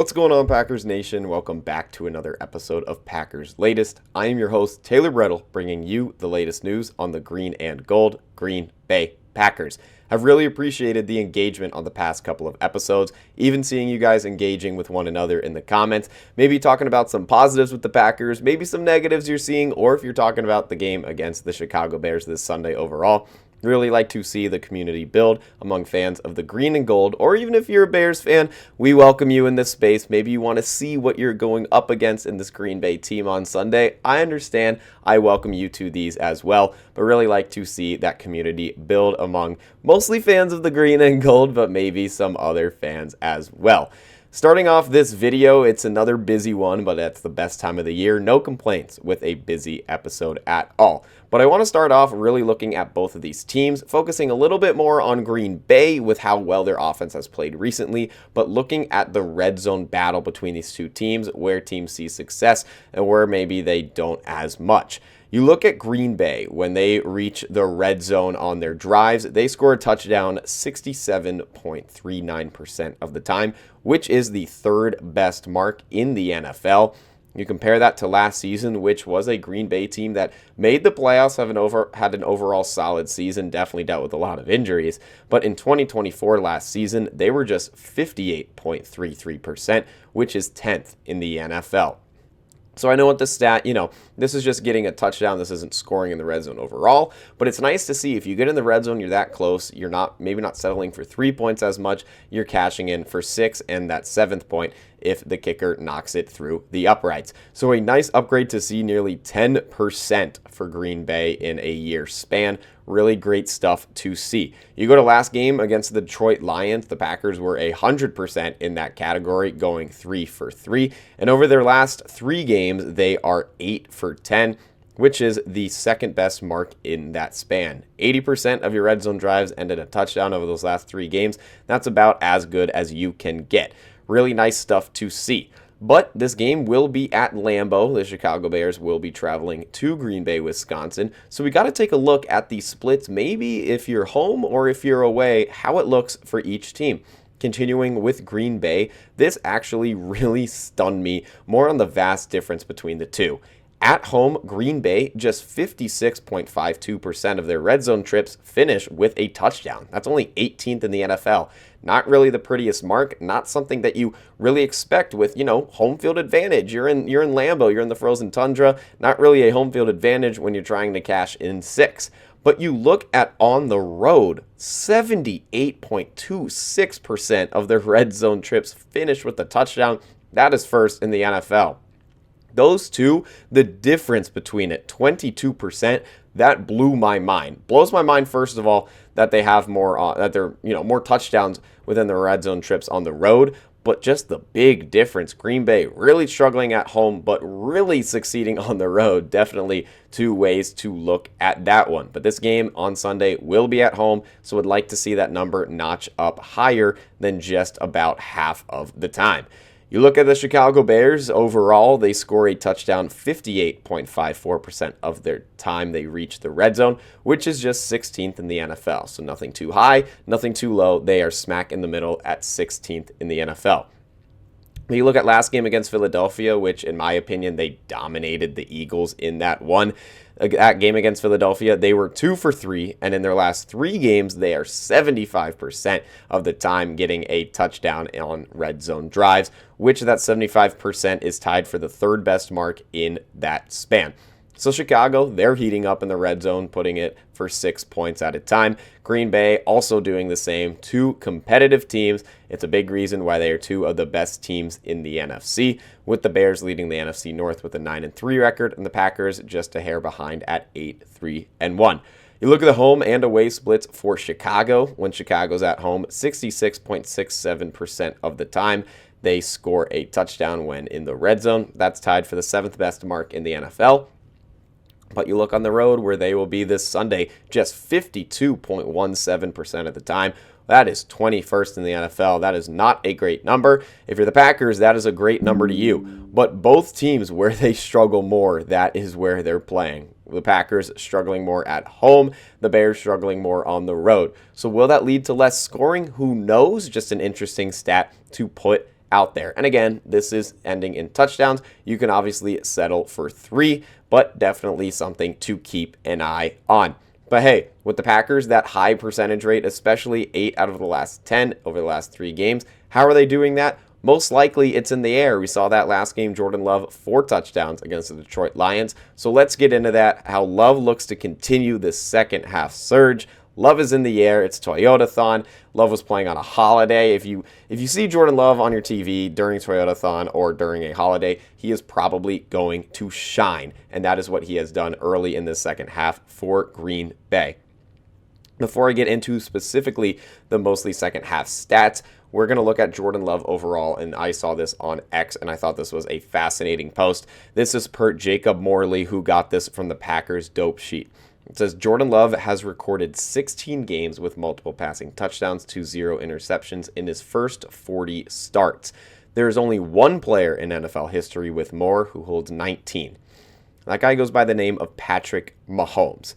What's going on, Packers Nation? Welcome back to another episode of Packers Latest. I am your host, Taylor Bretl, bringing you the latest news on the green and gold Green Bay Packers. I've really appreciated the engagement on the past couple of episodes, even seeing you guys engaging with one another in the comments, maybe talking about some positives with the Packers, maybe some negatives you're seeing, or if you're talking about the game against the Chicago Bears this Sunday overall. Really like to see the community build among fans of the green and gold, or even if you're a Bears fan, we welcome you in this space. Maybe you want to see what you're going up against in this Green Bay team on Sunday. I understand. I welcome you to these as well, but really like to see that community build among mostly fans of the green and gold, but maybe some other fans as well. Starting off this video, it's another busy one, but it's the best time of the year. No complaints with a busy episode at all. But I want to start off really looking at both of these teams, focusing a little bit more on Green Bay with how well their offense has played recently, but looking at the red zone battle between these two teams, where teams see success and where maybe they don't as much. You look at Green Bay, when they reach the red zone on their drives, they score a touchdown 67.39% of the time, which is the third best mark in the NFL. You compare that to last season, which was a Green Bay team that made the playoffs, had an overall solid season, definitely dealt with a lot of injuries. But in 2024 last season, they were just 58.33%, which is 10th in the NFL. So I know what the stat, this is just getting a touchdown. This isn't scoring in the red zone overall, but it's nice to see if you get in the red zone, you're that close. You're maybe not settling for 3 points as much. You're cashing in for 6 and that 7th point if the kicker knocks it through the uprights. So a nice upgrade to see, nearly 10% for Green Bay in a year span. Really great stuff to see. You go to last game against the Detroit Lions, the Packers were 100% in that category, going 3 for 3. And over their last 3 games, they are 8 for 10, which is the second best mark in that span. 80% of your red zone drives ended a touchdown over those last 3 games. That's about as good as you can get. Really nice stuff to see. But this game will be at Lambeau. The Chicago Bears will be traveling to Green Bay, Wisconsin. So we got to take a look at the splits, maybe if you're home or if you're away, how it looks for each team. Continuing with Green Bay, this actually really stunned me more on the vast difference between the two. At home, Green Bay, just 56.52% of their red zone trips finish with a touchdown. That's only 18th in the NFL. Not really the prettiest mark, not something that you really expect with, home field advantage. You're in Lambeau, you're in the frozen tundra. Not really a home field advantage when you're trying to cash in 6. But you look at on the road, 78.26% of their red zone trips finish with a touchdown. That is first in the NFL. Those two, the difference between it, 22%, that blew my mind. Blows my mind, first of all, that they have more, more touchdowns within the red zone trips on the road, but just the big difference. Green Bay really struggling at home, but really succeeding on the road. Definitely two ways to look at that one. But this game on Sunday will be at home, so would like to see that number notch up higher than just about half of the time. You look at the Chicago Bears, overall, they score a touchdown 58.54% of their time they reach the red zone, which is just 16th in the NFL. So nothing too high, nothing too low. They are smack in the middle at 16th in the NFL. When you look at last game against Philadelphia, which in my opinion, they dominated the Eagles in that one. That game against Philadelphia, they were 2 for 3, and in their last 3 games, they are 75% of the time getting a touchdown on red zone drives, which that 75% is tied for the third best mark in that span. So Chicago, they're heating up in the red zone, putting it for 6 points at a time. Green Bay also doing the same. 2 competitive teams. It's a big reason why they are 2 of the best teams in the NFC, with the Bears leading the NFC North with a 9-3 record, and the Packers just a hair behind at 8-3-1. You look at the home and away splits for Chicago. When Chicago's at home, 66.67% of the time they score a touchdown when in the red zone. That's tied for the 7th best mark in the NFL. But you look on the road where they will be this Sunday, just 52.17% of the time. That is 21st in the NFL. That is not a great number. If you're the Packers, that is a great number to you. But both teams, where they struggle more, that is where they're playing. The Packers struggling more at home, the Bears struggling more on the road. So will that lead to less scoring? Who knows? Just an interesting stat to put out there. And again, this is ending in touchdowns. You can obviously settle for 3, but definitely something to keep an eye on. But hey, with the Packers, that high percentage rate, especially 8 out of the last 10 over the last 3 games, how are they doing that? Most likely it's in the air. We saw that last game, Jordan Love, 4 touchdowns against the Detroit Lions. So let's get into that, how Love looks to continue this second half surge. Love is in the air. It's Toyotathon. Love was playing on a holiday. If you see Jordan Love on your TV during Toyotathon or during a holiday, he is probably going to shine. And that is what he has done early in the second half for Green Bay. Before I get into specifically the mostly second half stats, we're going to look at Jordan Love overall, and I saw this on X, and I thought this was a fascinating post. This is per Jacob Morley, who got this from the Packers dope sheet. It says, Jordan Love has recorded 16 games with multiple passing touchdowns to 0 interceptions in his first 40 starts. There is only one player in NFL history with more, who holds 19. That guy goes by the name of Patrick Mahomes.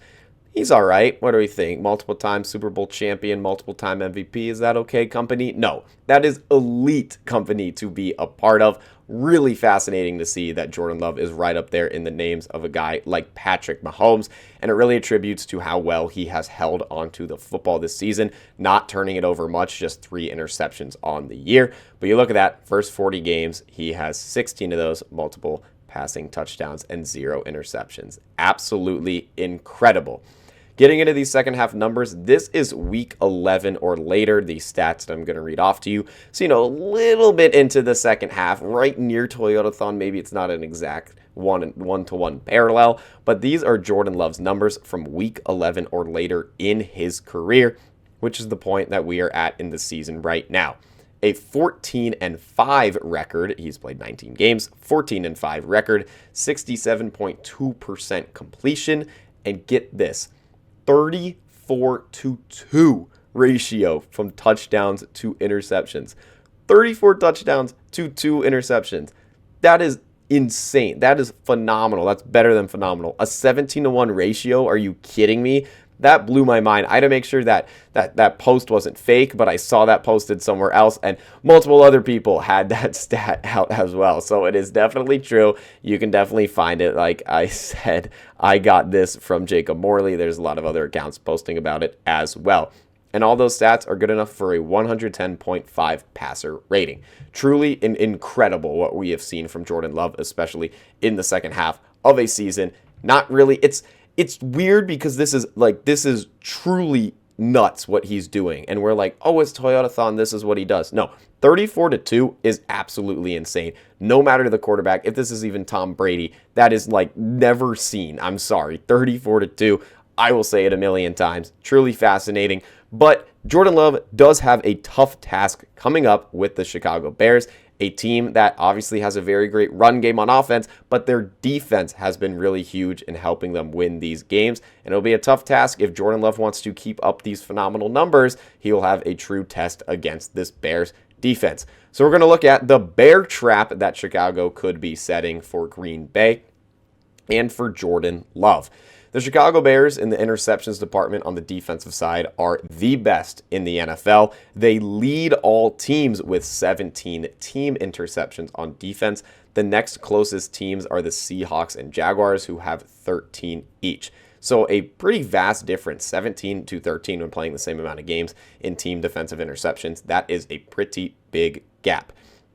He's all right. What do we think? Multiple-time Super Bowl champion, multiple-time MVP. Is that okay company? No. That is elite company to be a part of. Really fascinating to see that Jordan Love is right up there in the names of a guy like Patrick Mahomes, and it really attributes to how well he has held onto the football this season, not turning it over much, just 3 interceptions on the year. But you look at that, first 40 games, he has 16 of those, multiple passing touchdowns and 0 interceptions. Absolutely incredible. Getting into these second half numbers, this is week 11 or later, the stats that I'm going to read off to you. So, a little bit into the second half, right near Toyotathon. Maybe it's not an exact one-to-one parallel, but these are Jordan Love's numbers from week 11 or later in his career, which is the point that we are at in the season right now. A 14-5 record. He's played 19 games, 14-5 record, 67.2% completion, and get this, 34-2 ratio from touchdowns to interceptions. 34 touchdowns to 2 interceptions. That is insane. That is phenomenal. That's better than phenomenal. A 17-1 ratio? Are you kidding me? That blew my mind. I had to make sure that post wasn't fake, but I saw that posted somewhere else, and multiple other people had that stat out as well. So it is definitely true. You can definitely find it. Like I said, I got this from Jacob Morley. There's a lot of other accounts posting about it as well. And all those stats are good enough for a 110.5 passer rating. Truly incredible what we have seen from Jordan Love, especially in the second half of a season. Not really. It's weird because this is truly nuts what he's doing. And we're like, oh, it's Toyotathon, this is what he does. No, 34-2 is absolutely insane. No matter the quarterback, if this is even Tom Brady, that is like never seen. I'm sorry, 34-2. I will say it a million times. Truly fascinating. But Jordan Love does have a tough task coming up with the Chicago Bears, a team that obviously has a very great run game on offense, but their defense has been really huge in helping them win these games. And it'll be a tough task if Jordan Love wants to keep up these phenomenal numbers. He will have a true test against this Bears defense. So we're going to look at the bear trap that Chicago could be setting for Green Bay and for Jordan Love. The Chicago Bears in the interceptions department on the defensive side are the best in the NFL. They lead all teams with 17 team interceptions on defense. The next closest teams are the Seahawks and Jaguars, who have 13 each. So a pretty vast difference, 17 to 13 when playing the same amount of games in team defensive interceptions. That is a pretty big gap.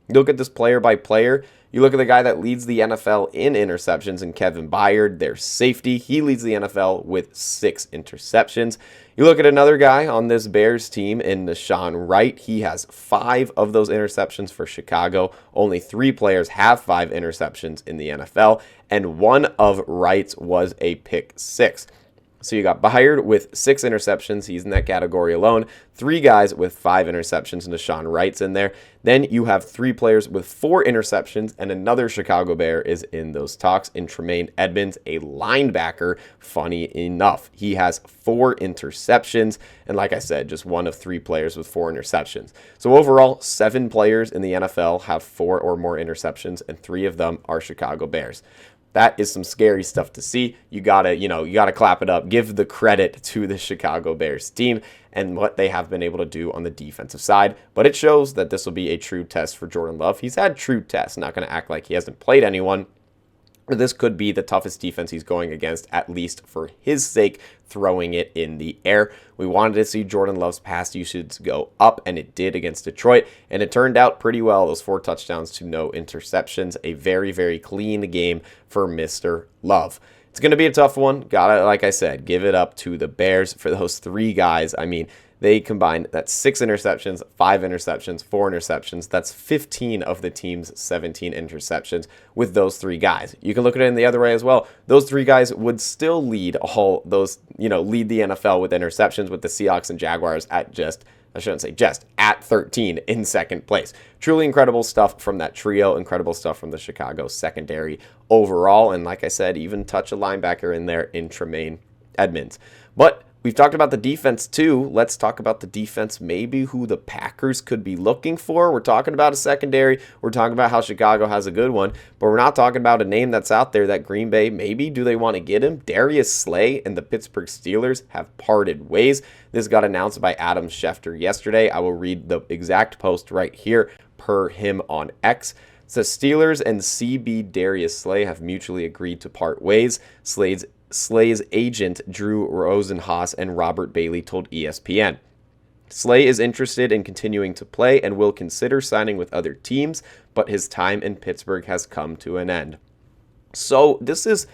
You look at this player by player. You look at the guy that leads the NFL in interceptions, in Kevin Byard, their safety. He leads the NFL with 6 interceptions. You look at another guy on this Bears team in Deshaun Wright. He has 5 of those interceptions for Chicago. Only 3 players have 5 interceptions in the NFL, and one of Wright's was a pick 6. So you got Byard with 6 interceptions. He's in that category alone. 3 guys with 5 interceptions, and Deshaun Wright's in there. Then you have 3 players with 4 interceptions, and another Chicago Bear is in those talks in Tremaine Edmonds, a linebacker. Funny enough, he has 4 interceptions, and like I said, just one of 3 players with 4 interceptions. So overall, 7 players in the NFL have 4 or more interceptions, and 3 of them are Chicago Bears. That is some scary stuff to see. You gotta clap it up. Give the credit to the Chicago Bears team and what they have been able to do on the defensive side. But it shows that this will be a true test for Jordan Love. He's had true tests. Not going to act like he hasn't played anyone. This could be the toughest defense he's going against, at least for his sake, throwing it in the air. We wanted to see Jordan Love's pass usage go up, and it did against Detroit, and it turned out pretty well. Those 4 touchdowns to no interceptions. A very, very clean game for Mr. Love. It's going to be a tough one. Gotta, like I said, give it up to the Bears for those 3 guys. I mean, they combined, that's 6 interceptions, 5 interceptions, 4 interceptions. That's 15 of the team's 17 interceptions with those 3 guys. You can look at it in the other way as well. Those 3 guys would still lead lead the NFL with interceptions, with the Seahawks and Jaguars at at 13 in second place. Truly incredible stuff from that trio. Incredible stuff from the Chicago secondary overall. And like I said, even touch a linebacker in there in Tremaine Edmonds. But we've talked about the defense too. Let's talk about the defense, maybe who the Packers could be looking for. We're talking about a secondary. We're talking about how Chicago has a good one, but we're not talking about a name that's out there that Green Bay, maybe do they want to get him? Darius Slay and the Pittsburgh Steelers have parted ways. This got announced by Adam Schefter yesterday. I will read the exact post right here per him on X. It says Steelers and CB Darius Slay have mutually agreed to part ways. Slay's agent, Drew Rosenhaus, and Robert Bailey told ESPN. Slay is interested in continuing to play and will consider signing with other teams, but his time in Pittsburgh has come to an end. So this is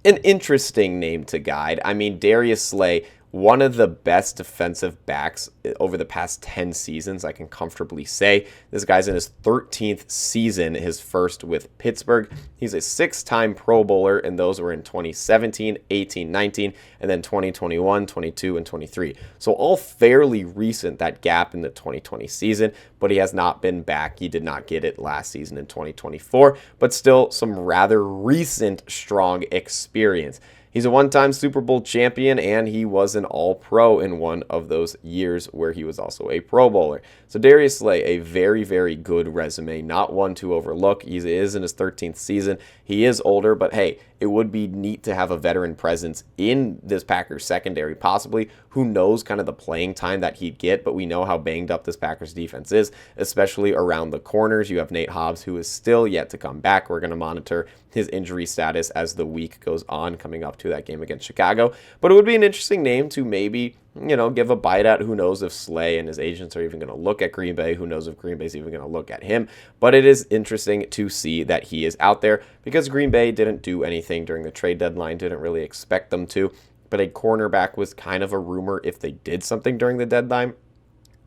an interesting name to guide. I mean, Darius Slay, one of the best defensive backs over the past 10 seasons, I can comfortably say. This guy's in his 13th season, his first with Pittsburgh. He's a 6-time Pro Bowler, and those were in 2017, 18, 19, and then 2021, 22, and 23. So all fairly recent, that gap in the 2020 season, but he has not been back. He did not get it last season in 2024, but still some rather recent strong experience. He's a 1-time Super Bowl champion, and he was an All-Pro in one of those years where he was also a Pro Bowler. So Darius Slay, a very, very good resume, not one to overlook. He is in his 13th season. He is older, but hey, it would be neat to have a veteran presence in this Packers secondary, possibly. Who knows kind of the playing time that he'd get, but we know how banged up this Packers defense is, especially around the corners. You have Nate Hobbs, who is still yet to come back. We're going to monitor his injury status as the week goes on, coming up to that game against Chicago. But it would be an interesting name to maybe, give a bite at. Who knows if Slay and his agents are even going to look at Green Bay. Who knows if Green Bay's even going to look at him. But it is interesting to see that he is out there because Green Bay didn't do anything during the trade deadline, didn't really expect them to. But a cornerback was kind of a rumor if they did something during the deadline.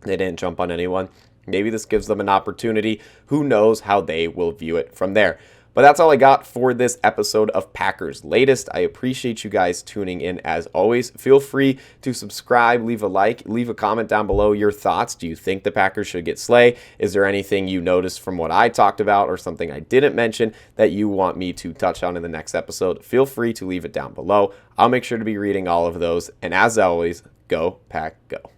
They didn't jump on anyone. Maybe this gives them an opportunity. Who knows how they will view it from there. But that's all I got for this episode of Packers Latest. I appreciate you guys tuning in as always. Feel free to subscribe, leave a like, leave a comment down below your thoughts. Do you think the Packers should get Slay? Is there anything you noticed from what I talked about or something I didn't mention that you want me to touch on in the next episode? Feel free to leave it down below. I'll make sure to be reading all of those. And as always, go Pack Go.